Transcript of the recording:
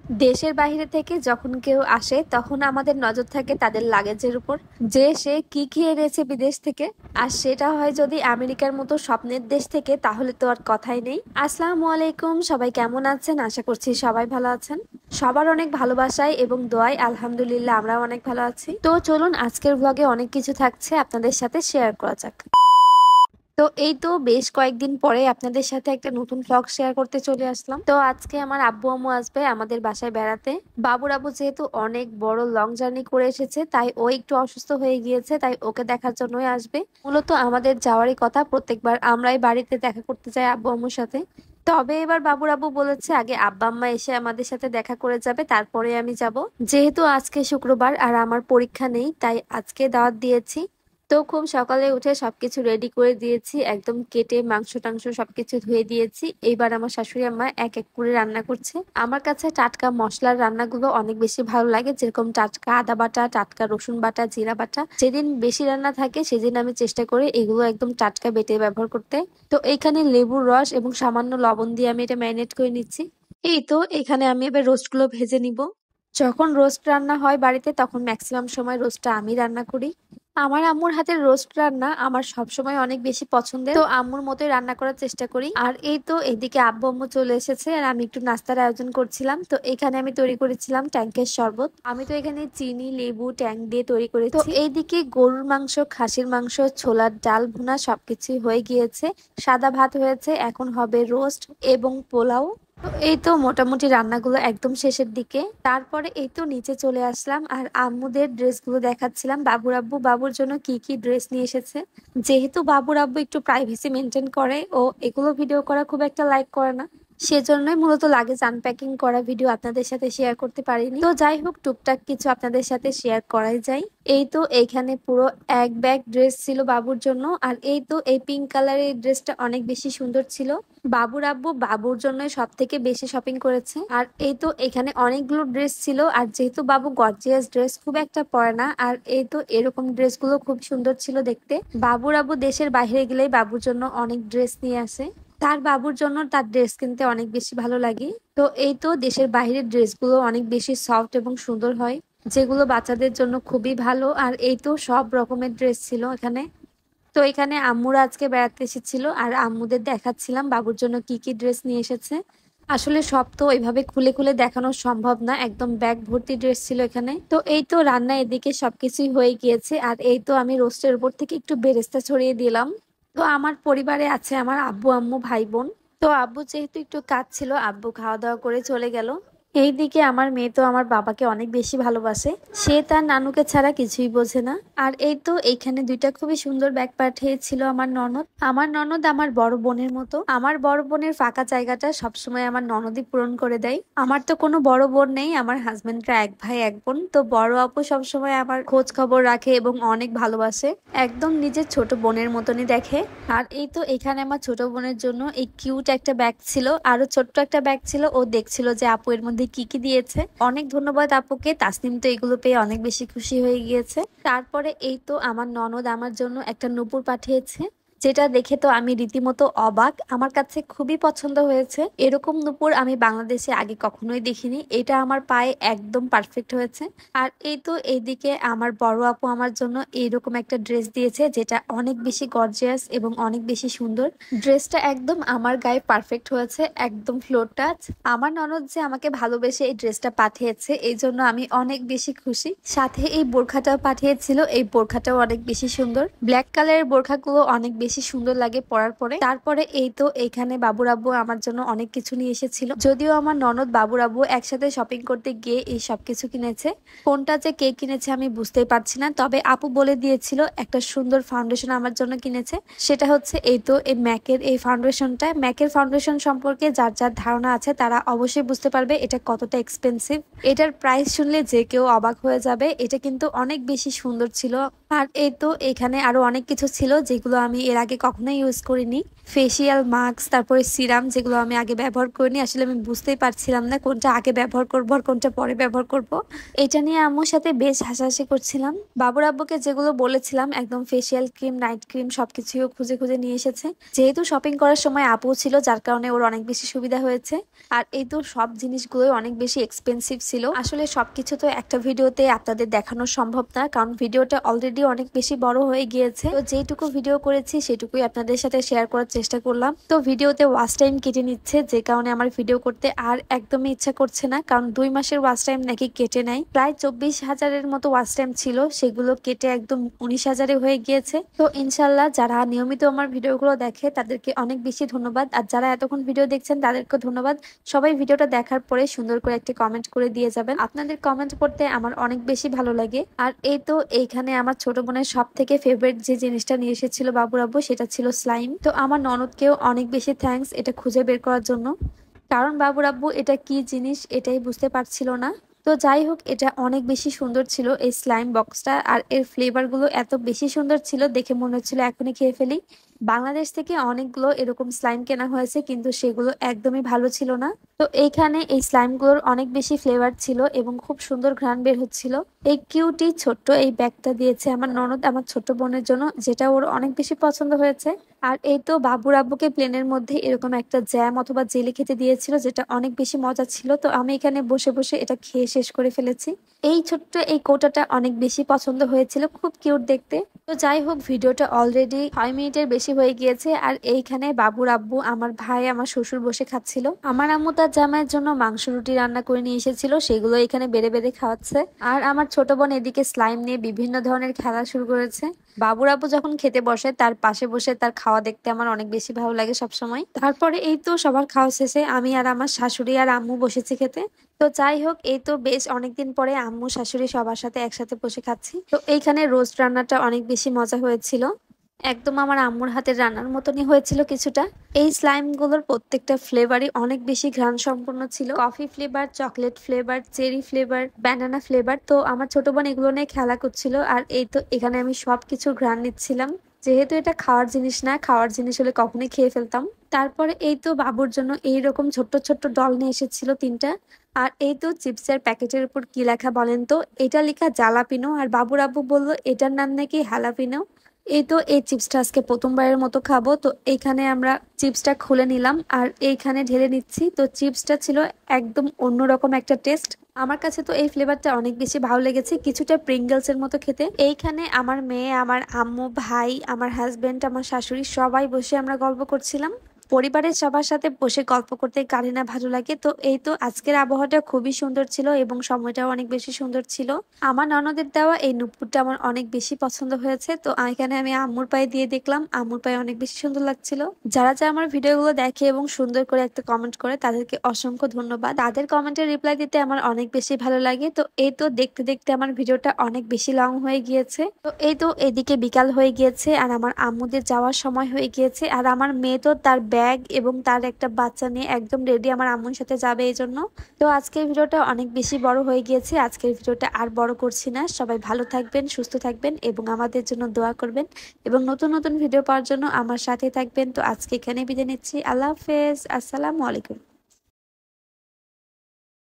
দেশের বাইরে থেকে যখন কেউ আসে তখন আমাদের নজর থাকে তাদের লাগেজের উপর, যে সে কি খেয়ে এনেছে বিদেশ থেকে। আর সেটা হয় যদি আমেরিকার মতো স্বপ্নের দেশ থেকে, তাহলে তো আর কথাই নেই। আসসালামু আলাইকুম, সবাই কেমন আছেন? আশা করছি সবাই ভালো আছেন। সবার অনেক ভালোবাসায় এবং দোয়ায় আলহামদুলিল্লাহ আমরাও অনেক ভালো আছি। তো চলুন আজকের ব্লগে অনেক কিছু থাকছে, আপনাদের সাথে শেয়ার করা যাক। তো এই তো বেশ কয়েকদিন পরে আপনাদের সাথে একটা নতুন ব্লগ শেয়ার করতে চলে আসলাম। তো আজকে আমার আব্বু আম্মু আসবে আমাদের বাসায় বেড়াতে। বাবুর আব্বু যেহেতু অনেক বড় লং জার্নি করে এসেছে, তাই ও একটু অসুস্থ হয়ে গিয়েছে, তাই ওকে দেখার জন্যই আসবে। মূলত আমাদের যাওয়ারই কথা, প্রত্যেকবার আমরাই বাড়িতে দেখা করতে যাই আব্বু আম্মুর সাথে। তবে এবার বাবুর আব্বু বলেছে আগে আব্বা আম্মা এসে আমাদের সাথে দেখা করে যাবে, তারপরে আমি যাব। যেহেতু আজকে শুক্রবার আর আমার পরীক্ষা নেই, তাই আজকে দাওয়াত দিয়েছি। তো খুব সকালে উঠে সবকিছু রেডি করে দিয়েছি, একদম কেটে মাংস টাংস সবকিছু ধুয়ে দিয়েছি। এইবার আমার শাশুড়ি আম্মা এক এক করে রান্না করছে। আমার কাছে টাটকা মশলার রান্নাগুলো অনেক বেশি ভালো লাগে, যেরকম টাটকা আদা বাটা, টাটকা রসুন বাটা, জিরা বাটা। যেদিন বেশি রান্না থাকে সেদিন আমি চেষ্টা করি এগুলো একদম টাটকা বেটে ব্যবহার করতে। তো এখানে লেবুর রস এবং সামান্য লবণ দিয়ে আমি এটা ম্যারিনেট করে নিচ্ছি। এই তো এখানে আমি এবার রোস্টগুলো ভেজে নিব। যখন রোস্ট রান্না হয় বাড়িতে, তখন ম্যাক্সিমাম সময় রোস্টটা আমি রান্না করি। আমার আম্মুর হাতের রোস্ট রান্না আমার সবসময় অনেক বেশি পছন্দের, তো আম্মুর মতোই রান্না করার চেষ্টা করি। আর এই তো এদিকে আব্বু আম্মু চলে এসেছে, আর আমি একটু নাস্তার আয়োজন করছিলাম। তো এখানে আমি তৈরি করেছিলাম ট্যাঙ্কের শরবত। আমি তো এখানে চিনি, লেবু, ট্যাঙ্ক দিয়ে তৈরি করেছি। তো এইদিকে গরুর মাংস, খাসির মাংস, ছোলার ডাল ভুনা সবকিছুই হয়ে গিয়েছে। সাদা ভাত হয়েছে, এখন হবে রোস্ট এবং পোলাও। তো এই তো মোটামুটি রান্নাগুলো একদম শেষের দিকে। তারপরে এই তো নিচে চলে আসলাম আর আম্মুদের ড্রেসগুলো দেখাচ্ছিলাম। বাবুর আব্বু বাবুর জন্য কি কি ড্রেস নিয়ে এসেছে। যেহেতু বাবুর আব্বু একটু প্রাইভেসি মেনটেন করে, ও এগুলো ভিডিও করা খুব একটা লাইক করে না, সেজন্যই মূলত লাগেজ আনপ্যাকিং করা ভিডিও আপনাদের সাথে শেয়ার করতে পারিনি। তো যাই হোক, টুকটাক কিছু আপনাদের সাথে শেয়ার করাই যায়। এই তো এইখানে পুরো এক ব্যাগ ড্রেস ছিল বাবুর জন্য। আর এই তো এই পিঙ্ক কালারের ড্রেসটা অনেক বেশি সুন্দর ছিল। বাবুর আব্বু বাবুর জন্য সব থেকে বেশি শপিং করেছে। আর এই তো এখানে অনেকগুলো ড্রেস ছিল, আর যেহেতু বাবু গর্জিয়াস ড্রেস খুব একটা পরে না, আর এই তো এরকম ড্রেসগুলো খুব সুন্দর ছিল দেখতে। বাবুর আব্বু দেশের বাইরে গেলেই বাবুর জন্য অনেক ড্রেস নিয়ে আসে। তার বাবুর জন্য তার ড্রেস কিনতে অনেক বেশি ভালো লাগে। তো এই তো দেশের বাইরের ড্রেসগুলো অনেক বেশি সফট এবং সুন্দর হয়, যেগুলো বাচ্চাদের জন্য খুবই ভালো। আর এই তো সব রকমের ড্রেস ছিল এখানে। তো এখানে আম্মুরা আজকে বেড়াতে এসেছিল, আর আম্মুদের দেখাচ্ছিলাম বাবুর জন্য কি কি ড্রেস নিয়ে এসেছে। আসলে সব তো এভাবে খুলে খুলে দেখানো সম্ভব না, একদম ব্যাগ ভর্তি ড্রেস ছিল এখানে। তো এই তো রান্না এদিকে সবকিছুই হয়ে গিয়েছে, আর এই তো আমি রোস্টের উপর থেকে একটু বেরেস্তা ছড়িয়ে দিলাম। তো আমার পরিবারে আছে আমার আব্বু আম্মু ভাই বোন। তো আব্বু যেহেতু একটু কাজ ছিল, আব্বু খাওয়া দাওয়া করে চলে গেল। এইদিকে আমার মেয়ে তো আমার বাবাকে অনেক বেশি ভালোবাসে, সে তার নানুকে ছাড়া কিছুই বোঝে না। আর এই তো এইখানে দুইটা খুবই সুন্দর ব্যাগ পাঠিয়েছিল আমার ননদ। আমার ননদ আমার বড় বোনের মতো, আমার বড় বোনের ফাঁকা জায়গাটা সবসময় আমার ননদই পূরণ করে দেয়। আমার তো কোনো বড় বোন নেই, আমার হাজবেন্ডরা এক ভাই এক বোন। তো বড় আপু সবসময় আমার খোঁজ খবর রাখে এবং অনেক ভালোবাসে, একদম নিজের ছোট বোনের মতনই দেখে। আর এই তো এখানে আমার ছোট বোনের জন্য এই কিউট একটা ব্যাগ ছিল, আরো ছোট্ট একটা ব্যাগ ছিল। ও দেখছিল যে আপু এর মধ্যে কি কি দিয়েছে। অনেক ধন্যবাদ আপুকে, তাসনিম তো এগুলো পেয়ে অনেক বেশি খুশি হয়ে গিয়েছে। তারপরে এই তো আমার ননদ আমার জন্য একটা নূপুর পাঠিয়েছে, যেটা দেখে তো আমি রীতিমতো অবাক। আমার কাছে খুবই পছন্দ হয়েছে, এরকম নূপুর আমি বাংলাদেশে আগে কখনোই দেখিনি। এটা আমার পায়ে একদম পারফেক্ট হয়েছে। আর এই তো এইদিকে আমার বড় আপু আমার জন্য এইরকম একটা ড্রেস দিয়েছে, যেটা অনেক বেশি গর্জিয়াস এবং অনেক বেশি সুন্দর। ড্রেসটা একদম আমার গায়ে পারফেক্ট হয়েছে, একদম ফ্লোর টাচ। আমার ননদ যে আমাকে ভালোবেসে এই ড্রেসটা পাঠিয়েছে, এই জন্য আমি অনেক বেশি খুশি। সাথে এই বোরখাটাও পাঠিয়েছিল, এই বোরখাটাও অনেক বেশি সুন্দর। ব্ল্যাক কালারের বোরখাগুলো অনেক বেশি সুন্দর লাগে পরার পরে। তারপরে এই তো এখানে বাবুর আব্বু আমার জন্য অনেক কিছু নিয়ে এসেছিল, যদিও আমার ননদ বাবুর আব্বু একসাথে শপিং করতে গিয়ে এই সবকিছু কিনেছে। কোনটা যে কে কিনেছে আমি বুঝতেই পারছি না, তবে আপু বলে দিয়েছিল একটা সুন্দর ফাউন্ডেশন আমার জন্য কিনেছে। সেটা হচ্ছে এই তো এই ম্যাকের এই ফাউন্ডেশনটা। ম্যাকের ফাউন্ডেশন সম্পর্কে যার যার ধারণা আছে তারা অবশ্যই বুঝতে পারবে এটা কতটা এক্সপেন্সিভ। এটার প্রাইস শুনলে যে কেউ অবাক হয়ে যাবে, এটা কিন্তু অনেক বেশি সুন্দর ছিল। আর এই তো এখানে আরো অনেক কিছু ছিল যেগুলো আমি এর আগে কখনোই ইউজ করিনি। ফেসিয়াল মাস্ক, তারপরে সিরাম, যেগুলো আমি আগে ব্যবহার করিনি। আসলে আমি বুঝতেই পারছিলাম না কোনটা আগে ব্যবহার করবো আর কোনটা পরে ব্যবহার করব। এটা নিয়ে আম্মুর সাথে বেশ হাসাহাসি করছিলাম। বাবুর আব্বুকে যেগুলো বলেছিলাম একদম ফেসিয়াল ক্রিম, নাইট ক্রিম সবকিছু খুঁজে খুঁজে নিয়ে এসেছে। যেহেতু শপিং করার সময় আপু ছিল, যার কারণে ওর অনেক বেশি সুবিধা হয়েছে। আর এই তো সব জিনিসগুলোই অনেক বেশি এক্সপেন্সিভ ছিল। আসলে সবকিছু তো একটা ভিডিওতে আপনাদের দেখানো সম্ভব না, কারণ ভিডিওটা অলরেডি অনেক বেশি বড় হয়ে গিয়েছে। তো যেটুকু ভিডিও করেছি সেটুকুই আপনাদের সাথে শেয়ার করার চেষ্টা করলাম। তো ভিডিওতে ওয়াচ টাইম কেটে নিচ্ছে, যে কারণে আমার ভিডিও করতে আর একদমই ইচ্ছা করছে না, কারণ 2 মাসের ওয়াচ টাইম নাকি কেটে নেয়। প্রায় 24,000-এর মতো ওয়াচ টাইম ছিল, সেগুলো কেটে একদম 19,000-এ হয়ে গিয়েছে। তো ইনশাল্লাহ যারা নিয়মিত আমার ভিডিওগুলো দেখে তাদেরকে অনেক বেশি ধন্যবাদ, আর যারা এতক্ষণ ভিডিও দেখছেন তাদেরকে ধন্যবাদ। সবাই ভিডিওটা দেখার পরে সুন্দর করে একটি কমেন্ট করে দিয়ে যাবেন। আপনাদের কমেন্ট পড়তে আমার অনেক বেশি ভালো লাগে। আর এই তো এইখানে আমার ছোট বোনের সব থেকে ফেভারিট যে জিনিসটা নিয়ে এসেছিল বাবুর আব্বু, সেটা ছিল স্লাইম। তো আমার ননদকেও অনেক বেশি থ্যাঙ্কস এটা খুঁজে বের করার জন্য, কারণ বাবুর আব্বু এটা কি জিনিস এটাই বুঝতে পারছিল না। তো যাই হোক, এটা অনেক বেশি সুন্দর ছিল এই স্লাইম বক্সটা, আর এর ফ্লেভার গুলো এত বেশি সুন্দর ছিল দেখে মনে হচ্ছিল এখনই খেয়ে ফেলি। বাংলাদেশ থেকে অনেকগুলো এরকম স্লাইম কেনা হয়েছে, কিন্তু সেগুলো একদমই ভালো ছিল না। তো এইখানে এই স্লাইম গুলোর অনেক বেশি ফ্লেভার ছিল এবং খুব সুন্দর ঘ্রাণ বের হচ্ছিল। এই কিউটি ছোট্ট এই ব্যাগটা দিয়েছে আমার ননদ আমার ছোট বোনের জন্য, যেটা ওর অনেক বেশি পছন্দ হয়েছে। আর এই তো বাবুর আব্বুকে প্লেনের মধ্যে এরকম একটা জ্যাম অথবা জেলি খেতে দিয়েছিল, যেটা অনেক বেশি মজা ছিল। তো আমি এখানে বসে বসে এটা খেয়ে শেষ করে ফেলেছি। এই ছোট্ট এই কৌটাটা অনেক বেশি পছন্দ হয়েছিল, খুব কিউট দেখতে। তো যাই হোক, ভিডিওটা অলরেডি 6 মিনিটের বেশি হয়ে গিয়েছে। আর এইখানে বাবুর আব্বু, আমার ভাই, আমার শ্বশুর বসে খাচ্ছিল। আমার আম্মু তার জামাইয়ের জন্য মাংস রুটি রান্না করে নিয়ে এসেছিল, সেগুলো এখানে বেড়ে বেড়ে খাওয়াচ্ছে। আর আমার ছোট বোন এদিকে স্লাইম নিয়ে বিভিন্ন ধরনের খেলা শুরু করেছে। বাবুর আব্বু যখন খেতে বসে তার পাশে বসে তার খাওয়া দেখতে আমার অনেক বেশি ভালো লাগে সবসময়। তারপরে এই তো সবার খাওয়া শেষে আমি আর আমার শাশুড়ি আর আম্মু বসেছি খেতে। তো যাই হোক, এই তো বেশ অনেকদিন পরে আম্মু শাশুড়ি সবার সাথে একসাথে বসে খাচ্ছি। তো এইখানে রোস্ট রান্নাটা অনেক বেশি মজা হয়েছিল, একদম আমার আম্মুর হাতের রান্নার মতনই হয়েছিল কিছুটা। এই স্লাইম গুলোর প্রত্যেকটা ফ্লেভারই অনেক বেশি ঘ্রাণ সম্পন্ন ছিল। Coffee flavour, chocolate flavour, cherry flavour, banana flavour. তো আমার ছোট বোন এগুলো নিয়ে খেলা করছিল, আর এই তো এখানে আমি সবকিছু ঘ্রাণ নিচ্ছিলাম। যেহেতু এটা খাওয়ার জিনিস না, খাওয়ার জিনিস হলে কখনোই খেয়ে ফেলতাম। তারপরে এই তো বাবুর জন্য এইরকম ছোট্ট ছোট্ট ডল নিয়ে এসেছিল 3টা। আর এই তো চিপসের প্যাকেটের উপর কি লেখা বলেন তো? এটা লেখা জালাপিনো, আর বাবুর আব্বু বললো এটার নাম নাকি হ্যালাপিনো। এই তো এই চিপসটা আজকে প্রথমবারের মতো খাবো। তো এইখানে আমরা চিপসটা খুলে নিলাম আর এইখানে ঢেলে নিচ্ছি। তো চিপসটা ছিল একদম অন্যরকম একটা টেস্ট। আমার কাছে তো এই ফ্লেভারটা অনেক বেশি ভালো লেগেছে, কিছুটা প্রিঙ্গলস এর মতো খেতে। এইখানে আমার মেয়ে, আমার আম্মু, ভাই, আমার হাজবেন্ড, আমার শাশুড়ি সবাই বসে আমরা গল্প করছিলাম। পরিবারের সবার সাথে বসে গল্প করতে কারে না ভালো লাগে। তো এই তো আজকের আবহাওয়াটা খুবই সুন্দর ছিল এবং সময়টাও অনেক বেশি সুন্দর ছিল। আমার ননদের দেওয়া এই নুপুরটা আমার অনেক বেশি পছন্দ হয়েছে। তো এখানে আমি আম্মুর পায়ে দিয়ে দেখলাম, আম্মুর পায়ে অনেক বেশি সুন্দর লাগছিল। যারা যারা আমার ভিডিওগুলো দেখে এবং সুন্দর করে একটা কমেন্ট করে তাদেরকে অসংখ্য ধন্যবাদ। তাদের কমেন্টের রিপ্লাই দিতে আমার অনেক বেশি ভালো লাগে। তো এই তো দেখতে দেখতে আমার ভিডিওটা অনেক বেশি লং হয়ে গিয়েছে। তো এই তো এদিকে বিকাল হয়ে গিয়েছে আর আমার আম্মুদের যাওয়ার সময় হয়ে গিয়েছে। আর আমার মেয়ে তো তার ব্যাগ এবং তার একটা বাচ্চা নিয়ে একদম রেডি আমার আম্মুর সাথে যাবে এই জন্য। তো আজকের ভিডিওটা অনেক বেশি বড় হয়ে গিয়েছে, আজকের ভিডিওটা আর বড় করছি না। সবাই ভালো থাকবেন, সুস্থ থাকবেন এবং আমাদের জন্য দোয়া করবেন এবং নতুন নতুন ভিডিও পাওয়ার জন্য আমার সাথে থাকবেন। তো আজকে এখানে বিদায় নিচ্ছি। আল্লাহ হাফেজ, আসসালামু আলাইকুম।